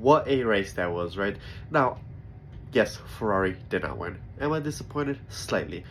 what a race that was, right? Now, yes, Ferrari did not win. Am I disappointed? Slightly.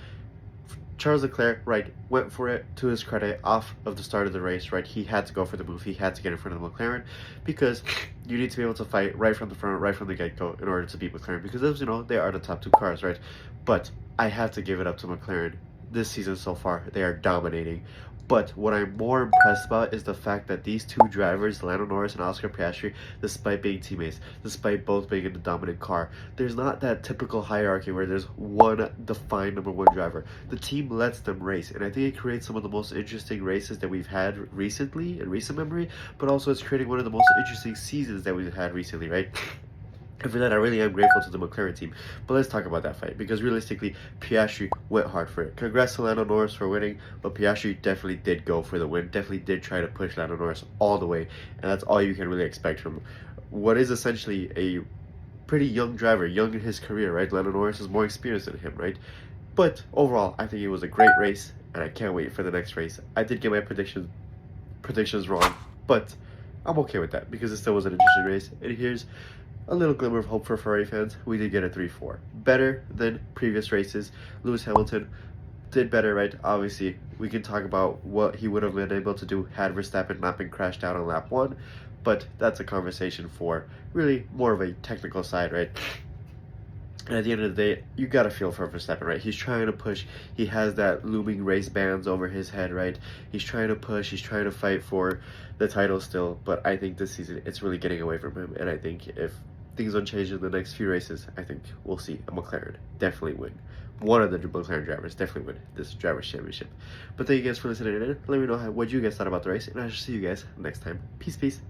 Charles Leclerc, right, went for it, to his credit, off of the start of the race, right? He had to go for the move. He had to get in front of the McLaren because you need to be able to fight right from the front, right from the get-go in order to beat McLaren because, as you know, they are the top two cars, right? But I have to give it up to McLaren. This season so far, they are dominating. But what I'm more impressed about is the fact that these two drivers, Lando Norris and Oscar Piastri, despite being teammates, despite both being in the dominant car, there's not that typical hierarchy where there's one defined number one driver. The team lets them race, and I think it creates some of the most interesting races that we've had recently, in recent memory, but also it's creating one of the most interesting seasons that we've had recently, right? And for that, I really am grateful to the McLaren team. But let's talk about that fight, because realistically, Piastri went hard for it. Congrats to Lando Norris for winning, but Piastri definitely did go for the win, definitely did try to push Lando Norris all the way, and that's all you can really expect from what is essentially a pretty young driver, young in his career, right? Lando Norris is more experienced than him, right? But overall, I think it was a great race, and I can't wait for the next race. I did get my predictions wrong, but I'm okay with that, because it still was an interesting race, and here's a little glimmer of hope for Ferrari fans. We did get a 3-4. Better than previous races. Lewis Hamilton did better, right? Obviously, we can talk about what he would have been able to do had Verstappen not been crashed out on lap 1, but that's a conversation for really more of a technical side, right? And at the end of the day, you gotta feel for Verstappen, right? He's trying to push. He has that looming race bands over his head, right? He's trying to push. He's trying to fight for the title still. But I think this season, it's really getting away from him. And I think if things don't change in the next few races, I think we'll see a McLaren definitely win. One of the McLaren drivers definitely win this Drivers' Championship. But thank you guys for listening in. Let me know what you guys thought about the race. And I shall see you guys next time. Peace, peace.